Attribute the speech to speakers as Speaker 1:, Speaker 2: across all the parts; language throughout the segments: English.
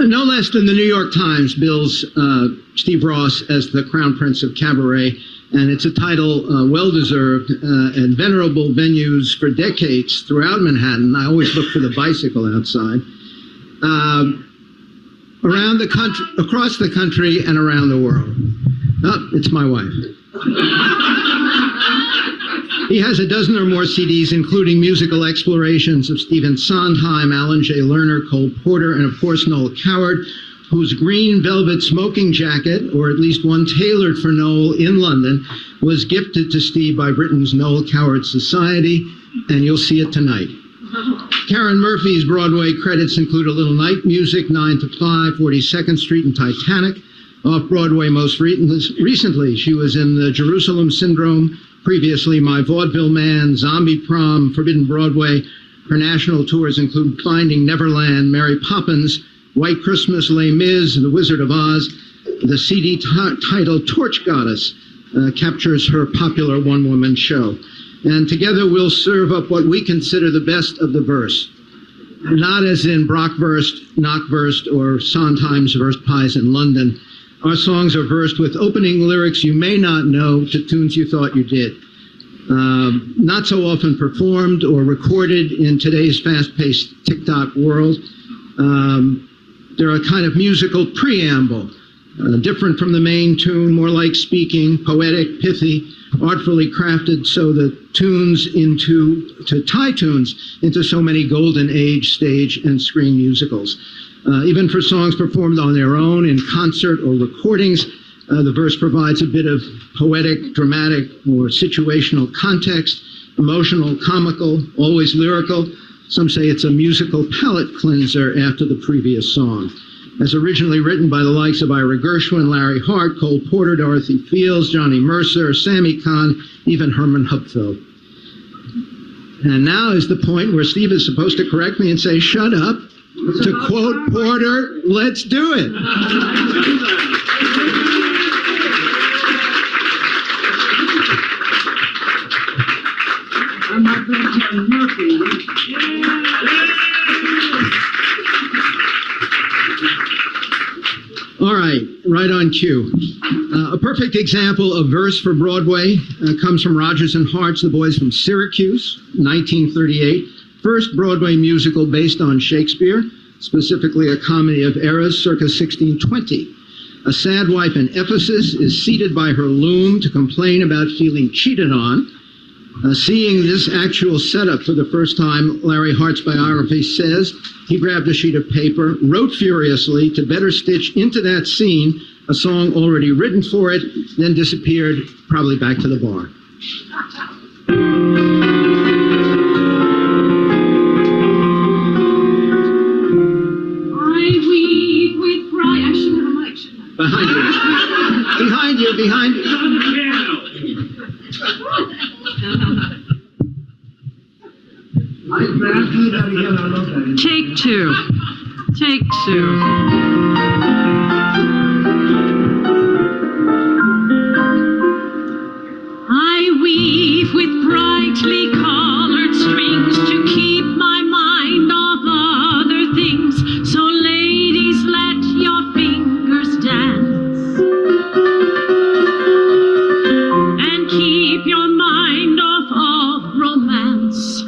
Speaker 1: No less than the New York Times bills Steve Ross as the Crown Prince of Cabaret, and it's a title well-deserved at venerable venues for decades throughout Manhattan. I always look for the bicycle outside. Around the country, across the country, and around the world. Oh, it's my wife. He has a dozen or more CDs, including musical explorations of Stephen Sondheim, Alan J. Lerner, Cole Porter, and of course Noel Coward, whose green velvet smoking jacket, or at least one tailored for Noel in London, was gifted to Steve by Britain's Noel Coward Society, and you'll see it tonight. Karen Murphy's Broadway credits include A Little Night Music, 9 to 5, 42nd Street, and Titanic. Off-Broadway most recently, she was in the Jerusalem Syndrome, previously My Vaudeville Man, Zombie Prom, Forbidden Broadway. Her national tours include Finding Neverland, Mary Poppins, White Christmas, Les Mis, The Wizard of Oz. The CD title Torch Goddess captures her popular one-woman show. And together we'll serve up what we consider the best of the verse. Not as in Brockverst, Knockverst, or Sondheim's Verse Pies in London. Our songs are versed with opening lyrics you may not know to tunes you thought you did. Not so often performed or recorded in today's fast-paced TikTok world. They're a kind of musical preamble, different from the main tune, more like speaking, poetic, pithy, artfully crafted so the tunes to tie tunes into so many golden age stage and screen musicals. Even for songs performed on their own in concert or recordings, the verse provides a bit of poetic, dramatic, or situational context, emotional, comical, always lyrical. Some say it's a musical palate cleanser after the previous song. As originally written by the likes of Ira Gershwin, Larry Hart, Cole Porter, Dorothy Fields, Johnny Mercer, Sammy Cahn, even Herman Hupfeld. And now is the point where Steve is supposed to correct me and say, "Shut up." To quote Porter, let's do it.
Speaker 2: I'm not going to tell Murphy.
Speaker 1: All right, right on cue. A perfect example of verse for Broadway comes from Rodgers and Hart's The Boys from Syracuse, 1938. First Broadway musical based on Shakespeare, specifically a comedy of errors circa 1620. A sad wife in Ephesus is seated by her loom to complain about feeling cheated on. Seeing this actual setup for the first time, Larry Hart's biography says he grabbed a sheet of paper, wrote furiously to better stitch into that scene a song already written for it, then disappeared, probably back to the bar. Behind you. Behind you, behind you.
Speaker 3: Take two. Take two. I weave with brightly colored strings to keep my mind off other things. So ladies, let your fingers dance and keep your mind off of romance.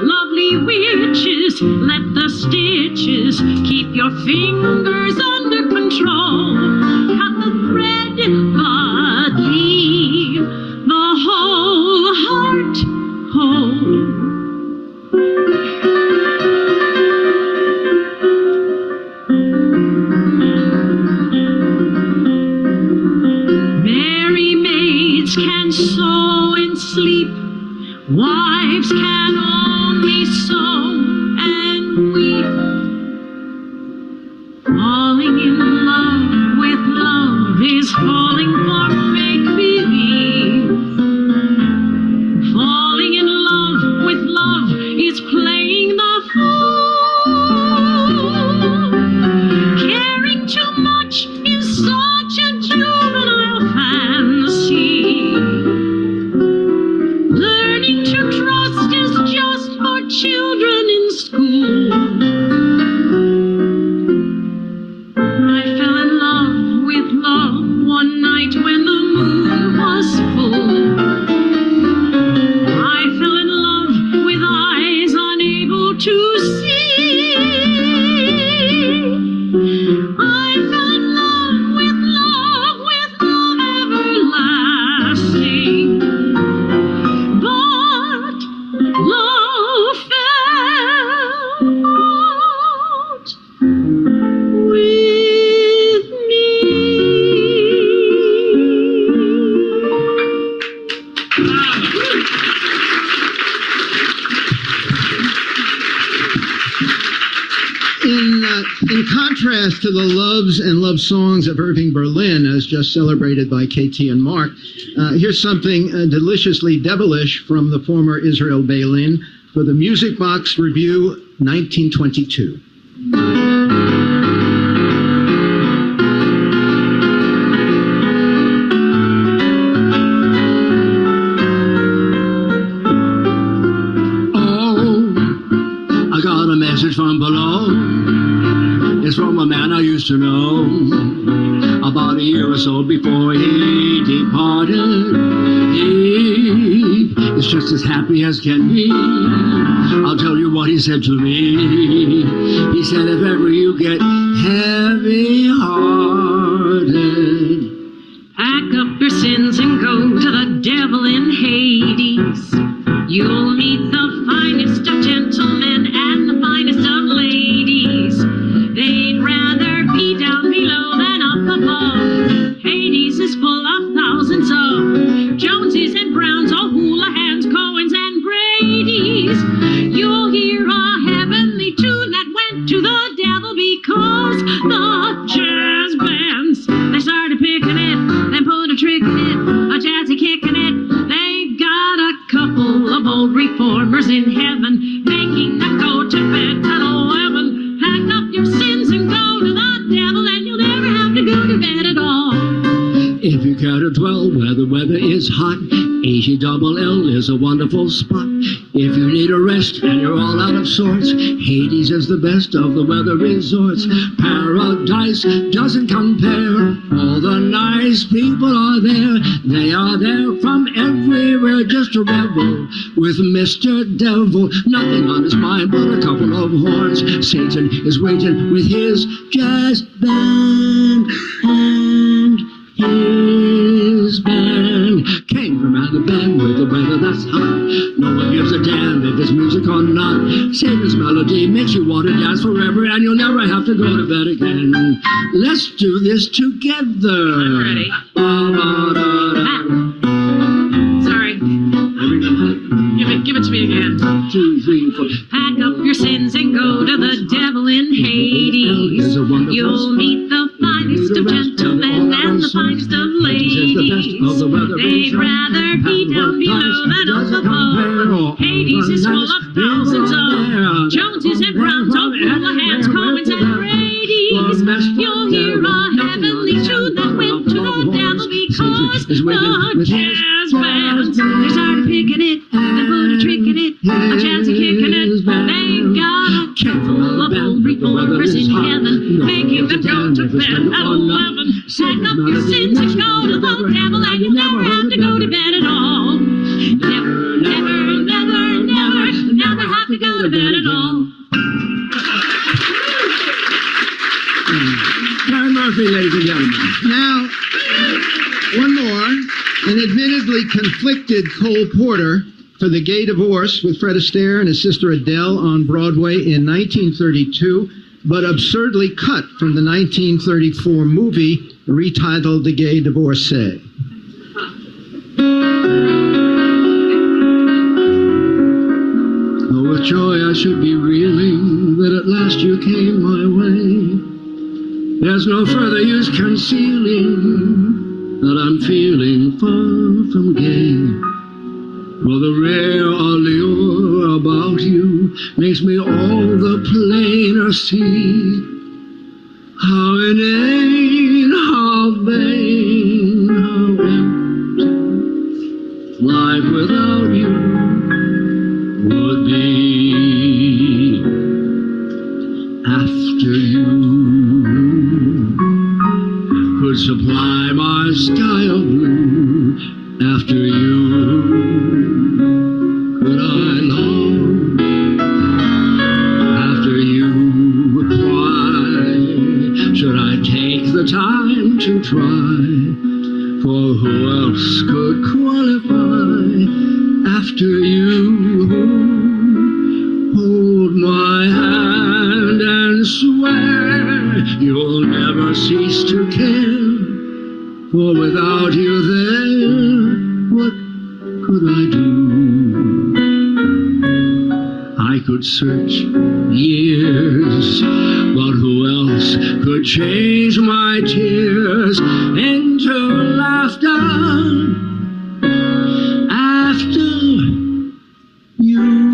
Speaker 3: Lovely witches, let the stitches keep your fingers under control. Cut the thread, but leave the whole heart whole. Merry maids can sew and sleep, wives can only sew and weep. Falling in love with love is falling for make-believe. Falling in love with love is playing the fool. Caring too much is such a juvenile fantasy. Learning to trust is just for children in school.
Speaker 1: In contrast to the loves and love songs of Irving Berlin, as just celebrated by KT and Mark, here's something deliciously devilish from the former Israel Bailin for the Music Box Review 1922.
Speaker 2: Oh, I got a message from below. It's from a man I used to know. About a year or so before he departed, he is just as happy as can be. I'll tell you what he said to me. He said, if ever you get heavy-hearted,
Speaker 3: pack up your sins and go to the devil in Hades. You'll meet the finest of gentlemen and the finest of ladies. They'd rather be down below than up above. Hades is full of thousands of Joneses and Browns, O'Hoolahans, Cohens and Bradys. You'll hear a heavenly tune that went to the devil because the jazz bands, they started picking it, then put a trick in it, a jazzy kick in it. They got a couple of old reformers in heaven, making them go to bed at 11. Pack up your sins and go to the devil, and you'll never have to go to bed at all.
Speaker 2: If you care to dwell where the weather is hot, AGLL is a wonderful spot. If you need a rest and you're all out of sorts, Hades is the best of the weather resorts. Paradise doesn't compare. All the nice people are there. They are there from everywhere just to revel with Mr. Devil. Nothing on his mind but a couple of horns. Satan is waiting with his jazz band, and his band came from out of band with the weather that's hot. No one gives a damn if it's music or not. Satan's melody makes you want to dance forever, and you'll never have to go to bed again. Let's do this together.
Speaker 3: I'm ready. Sorry. Give it to me again.
Speaker 2: 1, 2, 3, 4.
Speaker 3: Pack up your sins and go to the devil in Hades. You'll meet the finest of gentlemen and the finest of ladies. They'd rather be down below than up above. Hades is full of thousands of Joneses and Browns, O'Hoolahans, Cohens and Bradys. You'll hear a heavenly tune that went to the devil because the jazz bands, they started picking it and put a trick in it, a jazzy kick in it. They've got a couple of old reformers in heaven, making them go to bed at 11. Pack up your sins and go to the devil, and you'll never have to go to bed at all. Never, never, never, never, never have to go to bed at all.
Speaker 2: Karen Murphy, ladies and gentlemen.
Speaker 1: Now, one more. An admittedly conflicted Cole Porter for The Gay Divorce with Fred Astaire and his sister Adele on Broadway in 1932, but absurdly cut from the 1934 movie retitled The Gay Divorcee.
Speaker 2: Oh, with joy I should be reeling that at last you came my way. There's no further use concealing that I'm feeling far from gay. For the rare allure about you makes me all the plainer see how inane, how vain, how empty life without you would be. After you could supply my sky of blue, after you could I long, after you why should I take the time to try, for who else could qualify after you? Hold my hand and swear you'll never cease to care, for without you there, what could I I do. I could search years, but who else could change my tears into laughter after you?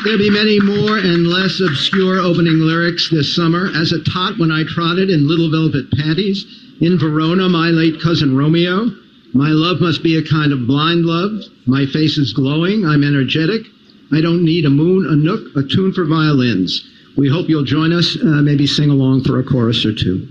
Speaker 1: There'll be many more and less obscure opening lyrics this summer. As a tot when I trotted in little velvet panties, in Verona, my late cousin Romeo. My love must be a kind of blind love. My face is glowing. I'm energetic. I don't need a moon, a nook, a tune for violins. We hope you'll join us, maybe sing along for a chorus or two.